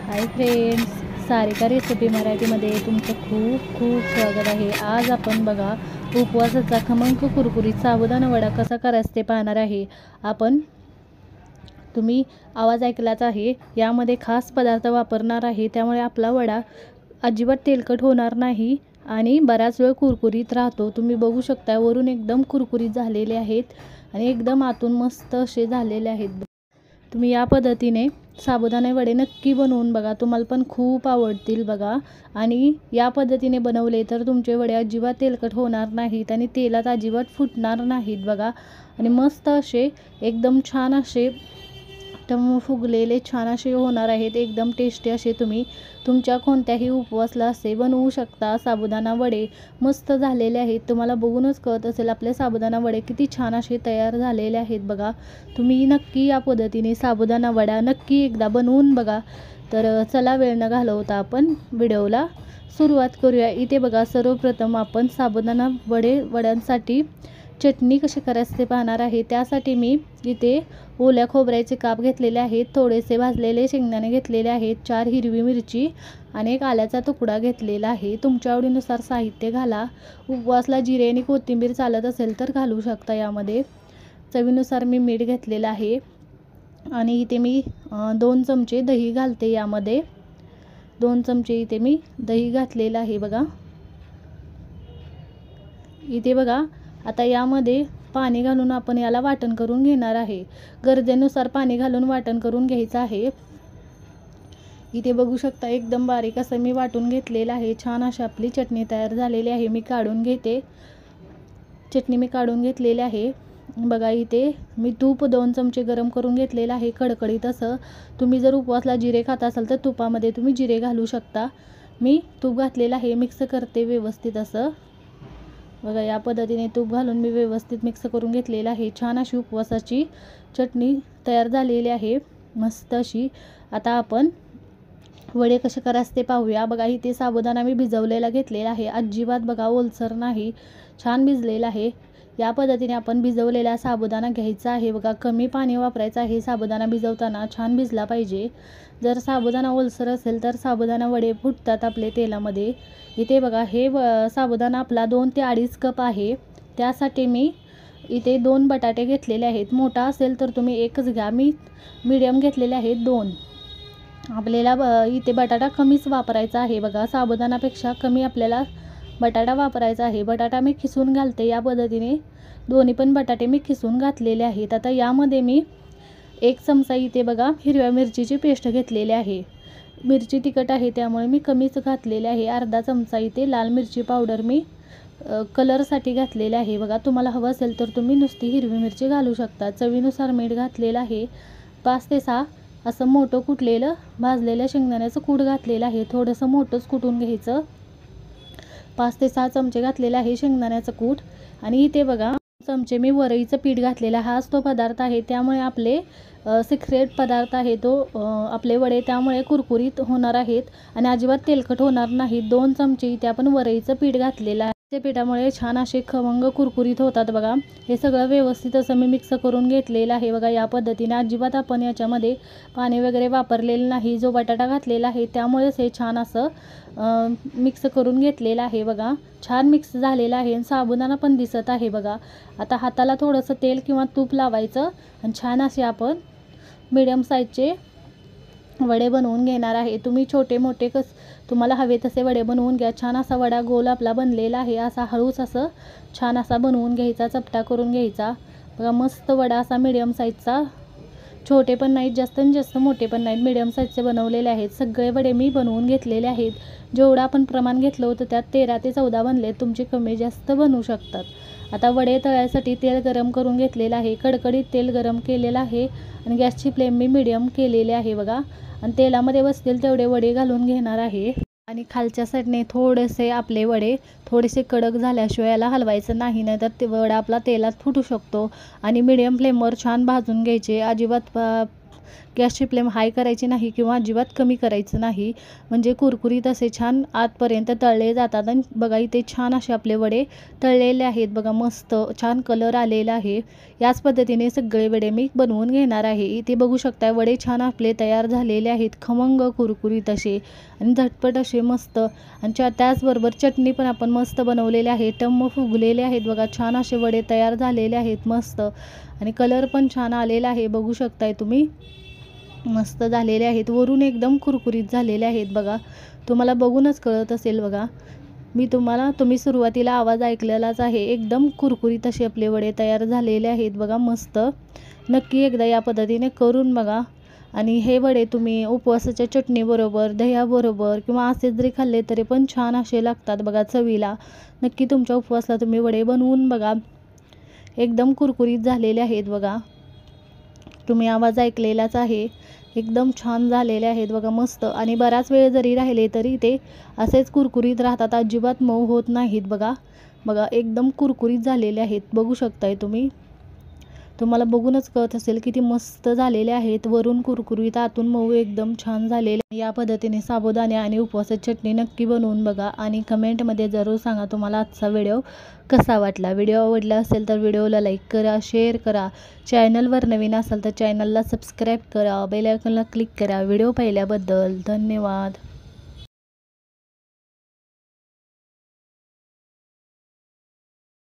Hi friends, Sarika recipe मराठीमध्ये तुमचं खूप खूप स्वागत आहे। आज आपण बघा उपवासाचा खमंग कुरकुरीत साबुदाणा वडा कसा करायचा ते पाहणार आहे आपण। तुम्ही आवाज ऐकलाच आहे, यामध्ये खास पदार्थ वापरणार आहे, त्यामुळे आपला वडा अजिबात तेलकट होणार नाही आणि बराच वेळ कुरकुरीत राहतो। तुम्ही बघू शकता वरून एकदम कुरकुरीत झालेले आहेत आणि एकदम आतून मस्त असे झालेले आहेत। तुम्ही या पद्धतीने साबुदाणे वडे नक्की बनवून बघा, तुम्हाला पण खूप आवडतील बघा। आणि या पद्धतीने बनवले तर तुमचे वडे अजिबात तेलकट होणार नाहीत आणि तेलात अजिबात फुटणार नाहीत बघा। आणि मस्त असे एकदम छान असे टम फुगलेले छान असे होणार आहेत, एकदम टेस्टी असे तुम्ही तुमच्या कोणत्याही उपवासला असे बनवू शकता। साबुदाणा वडे मस्त झालेले आहेत, तुम्हाला बघूनच कळत असेल आपले साबुदाणा वडे किती छान असे तयार झालेले आहेत बघा। तुम्ही नक्की या पद्धतीने साबुदाणा वडा नक्की एकदा बनवून बघा। तर चला वेळ न घालवता आपण व्हिडिओला सुरुवात करूया। इथे बघा सर्वप्रथम आपण साबुदाणा वड्यांसाठी चटणी कशी करायची ते पाहणार आहे। त्यासाठी मी इथे ओल्या खोबऱ्याचे काप घेतलेले आहेत, थोडेसे भाजलेले शेंगदाणे घेतलेले आहेत, 4 हिरवी मिरची आणि एक आल्याचा तुकडा घेतलेला आहे। तुमच्या आवडीनुसार साहित्य घाला। उपवासला जिरे आणि कोथिंबीर चालत असेल तर घालू शकता यामध्ये। चवीनुसार मी मीठ घेतलेलं आहे आणि इथे मी 2 चमचे दही घालते यामध्ये। 2 चमचे इथे मी दही घातलेलं आहे बघा। इथे बघा आता यामध्ये पाणी घालून आपण याला वाटण करून घेणार आहे। गरजेनुसार पाणी घालून वाटण करून घ्यायचं आहे। इथे बघू शकता एकदम बारीक असं मी वाटून घेतलेलं आहे। छान अशी आपली चटणी तयार झालेली आहे। मी काढून घेते चटणी, मी काढून घेतलेली आहे बघा। इथे मी तूप 2 चमचे गरम करून घेतलेलं आहे कडकडीत असं। तुम्ही जर उपवासला जिरे खात असाल तर तुपामध्ये तुम्ही जिरे घालू शकता। मी तूप घातलेलं आहे, मिक्स करते व्यवस्थित असं बघा। या पद्धतीने तूप घालून मी व्यवस्थित मिक्स करून घेतलेलं आहे। छान अशी उपवासाची चटणी तयार झालेली आहे मस्त अशी। आता आपण वडे कसे करायचे ते पाहूया बघा। इथे साबुदाणा मी भिजवलेला घेतलेला आहे, अजिबात बघा ओलसर नाही, छान भिजलेला आहे। या पद्धतीने आपण भिजवलेला साबुदाणा घ्यायचा आहे बघा। कमी पाणी वापरायचं आहे साबुदाणा भिजवताना, छान भिजला पाहिजे। जर साबुदाणा ओलसर असेल तर साबुदाणा वडे फुटतात आपले तेलामध्ये। इथे बघा हे साबुदाणा आपला 2 ते 2.5 कप आहे। त्यासाठी मी इथे 2 बटाटे घेतलेले आहेत। मोठा असेल तर तुम्ही एकच घ्या, मी मीडियम घेतलेले आहेत 2। आपल्याला इथे बटाटा कमीच वापरायचा आहे बघा, साबुदाणापेक्षा कमी आपल्याला बटाटा वापरायचा आहे। बटाटा मी खिसून घालते या पद्धतीने, दोन्ही पण बटाटे मी खिसून घातलेले आहेत। आता यामध्ये मी 1 चमचा इथे बघा हिरव्या मिरचीची पेस्ट घेतलेली आहे। मिरची तिखट आहे त्यामुळे मी कमीच घातलेले आहे। अर्धा चमचा इथे लाल मिरची पावडर मी कलरसाठी घातलेले आहे बघा। तुम्हाला हवं असेल तर तुम्ही नुसती हिरवी मिरची घालू शकता। चवीनुसार मीठ घातलेलं आहे। 5 ते 6 असं मोठं कुटलेलं भाजलेल्या शेंगदाण्याचं कूट घातलेलं आहे, थोडंसं मोठंच कुटून घ्यायचं। 5 ते 6 चमचे घातलेलं आहे शेंगदाण्याचं कूट। आणि इथे बघा चमचे मी वरईचं पीठ घातलेलं, हाच तो पदार्थ आहे, त्यामुळे आपले सिक्रेट पदार्थ आहे तो आपले वडे त्यामुळे कुरकुरीत होणार आहेत आणि अजिबात तेलकट होणार नाहीत। 2 चमचे इथे आपण वरईचं पीठ घातलेलं आहे, त्या पीठामुळे छान असे खमंग कुरकुरीत होतात बघा। हे सगळं व्यवस्थित असं मी मिक्स करून घेतलेलं आहे बघा। या पद्धतीने अजिबात आपण याच्यामध्ये पाणी वगैरे वापरलेलं नाही, जो बटाटा घातलेला आहे त्यामुळेच हे छान असं मिक्स करून घेतलेलं आहे बघा। छान मिक्स झालेलं आहे, साबुदाणा पण दिसत आहे बघा। आता हाताला थोडंसं तेल किंवा तूप लावायचं आणि छान असे आपण मीडियम साईजचे वडे बनवून घेणार आहे। तुम्ही छोटे मोठे तुम्हाला हवे तसे वडे बनवून घ्या। छान असा वडा गोल आपला बनलेला आहे, असा हळूच असं छान असा बनवून घ्यायचा, चपटा करून घ्यायचा बघा। मस्त वडा असा मीडियम साईजचा, छोटे पण नाहीत जास्त आणि जास्त मोठे पण नाहीत, मीडियम साईजचे बनवलेले आहेत। सगळे वडे मी बनवून घेतलेले आहेत। जेवढं आपण प्रमाण घेतलं होतं त्यात 13 ते 14 बनले, तुमचे कमी जास्त बनवू शकतात। आता वडे तळायसाठी तेल गरम करून घेतलेलं आहे, कडकडीत तेल गरम केलेलं आहे आणि गॅसची फ्लेम मी मीडियम केलेली आहे बघा। आणि तेलामध्ये बसतील तेवढे वडे घालून घेणार आहे आणि खालच्या साईडने थोडेसे आपले वडे थोडेसे कडक झाल्याशिवाय याला हलवायचं नाही, नाहीतर ते वडा आपला तेलात फुटू शकतो। आणि मीडियम फ्लेमवर छान भाजून घ्यायचे, अजिबात गॅसची फ्लेम हाय करायची नाही किंवा अजिबात कमी करायचं नाही, म्हणजे कुरकुरीत असे छान आतपर्यंत तळले जातात. आणि बघा इथे छान असे आपले वडे तळलेले आहेत बघा, मस्त छान कलर आलेला आहे. याच पद्धतीने सगळे वडे मी बनवून घेणार आहे. इथे बघू शकता वडे छान आपले तयार झालेले आहेत, खमंग कुरकुरीत असे आणि झटपट असे मस्त. आणि त्याचबरोबर चटणी पण आपण मस्त बनवलेले आहे, टम्म फुगलेले आहेत बघा, छान असे वडे तयार झालेले आहेत मस्त. आणि कलर पण छान आलेला आहे, बघू शकताय तुम्ही, मस्त झालेले आहेत. वरून एकदम कुरकुरीत झालेले आहेत बघा, तुम्हाला बघूनच कळत असेल बघा. तुम्ही सुरुवातीला आवाज ऐकलेलाच आहे, एकदम कुरकुरीत असे आपले वडे तयार झालेले आहेत बघा मस्त. नक्की एकदा या पद्धतीने करून बघा. आणि हे वडे तुम्ही उपवासाच्या चटणीबरोबर, दह्याबरोबर किंवा असेच जरी खाल्ले तरी पण छान असे लागतात बघा चवीला. नक्की तुमच्या उपवासाला तुम्ही वडे बनवून बघा, एकदम कुरकुरीत झालेले आहेत बघा, तुम्ही आवाज ऐकलेलाच आहे. एकदम छान झालेले आहेत बघा मस्त. आणि बराच वेळ जरी राहिले तरी ते असेच कुरकुरीत राहतात, अजिबात मऊ होत नाहीत बघा. एकदम कुरकुरीत झालेले आहेत, बघू शकताय तुम्ही, तुम्हाला बघूनच कळत असेल किती मस्त झालेले आहेत. वरून कुरकुरीत, आतून मऊ, एकदम छान झालेले. या पद्धतीने साबुदाणे आणि उपवासाची चटणी नक्की बनवून बघा आणि कमेंटमध्ये जरूर सांगा तुम्हाला आजचा व्हिडिओ कसा वाटला. व्हिडिओ आवडला असेल तर व्हिडिओला लाईक करा, शेअर करा. चॅनलवर नवीन असाल तर चॅनलला सबस्क्राईब करा, बेल आयकॉनला क्लिक करा. व्हिडिओ पाहिल्याबद्दल धन्यवाद.